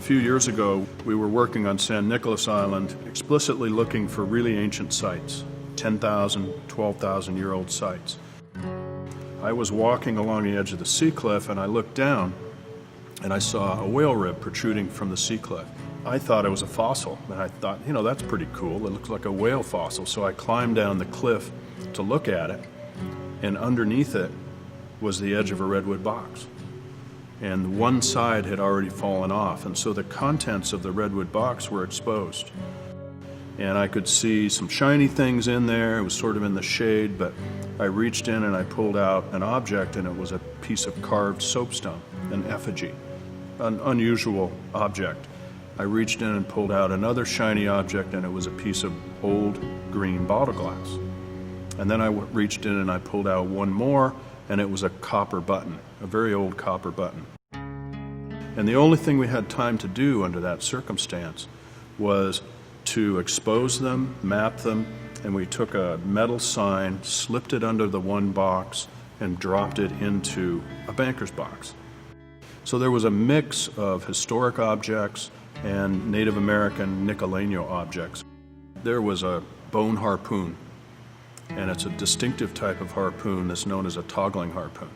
A few years ago, we were working on San Nicolas Island, explicitly looking for really ancient sites, 10,000, 12,000-year-old sites. I was walking along the edge of the sea cliff and I looked down and I saw a whale rib protruding from the sea cliff. I thought it was a fossil, and I thought, you know, that's pretty cool. It looks like a whale fossil. So I climbed down the cliff to look at it, and underneath it was the edge of a redwood box. And one side had already fallen off, and so the contents of the redwood box were exposed. And I could see some shiny things in there. It was sort of in the shade, but I reached in and I pulled out an object, and it was a piece of carved soapstone, an effigy, an unusual object. I reached in and pulled out another shiny object, and it was a piece of old green bottle glass. And then I reached in and I pulled out one more, and it was a copper button, a very old copper button. And the only thing we had time to do under that circumstance was to expose them, map them, and we took a metal sign, slipped it under the one box, and dropped it into a banker's box. So there was a mix of historic objects and Native American Nicoleño objects. There was a bone harpoon, and it's a distinctive type of harpoon that's known as a toggling harpoon,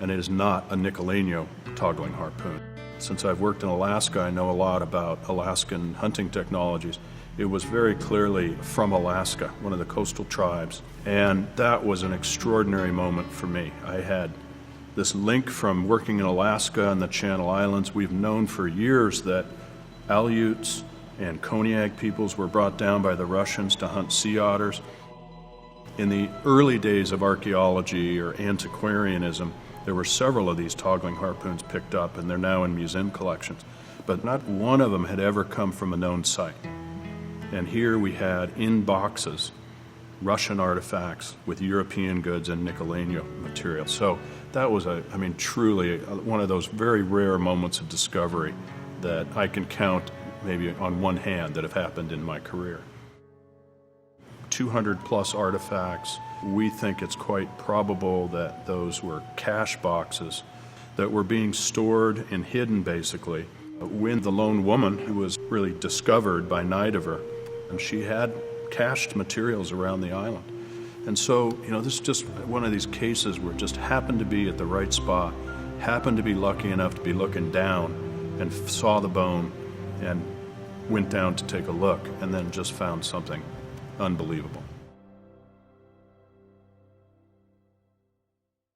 and it is not a Nicoleño toggling harpoon. Since I've worked in Alaska, I know a lot about Alaskan hunting technologies. It was very clearly from Alaska, one of the coastal tribes, and that was an extraordinary moment for me. I had this link from working in Alaska and the Channel Islands. We've known for years that Aleuts and Koniag peoples were brought down by the Russians to hunt sea otters. In the early days of archaeology or antiquarianism, there were several of these toggling harpoons picked up, and they're now in museum collections. But not one of them had ever come from a known site. And here we had, in boxes, Russian artifacts with European goods and Nicoleño material. So that was, truly one of those very rare moments of discovery that I can count maybe on one hand that have happened in my career. 200 plus artifacts. We think it's quite probable that those were cache boxes that were being stored and hidden basically when the lone woman who was really discovered by Nidover, and she had cached materials around the island. And so, this is just one of these cases where it just happened to be at the right spot, happened to be lucky enough to be looking down and saw the bone and went down to take a look, and then just found something unbelievable.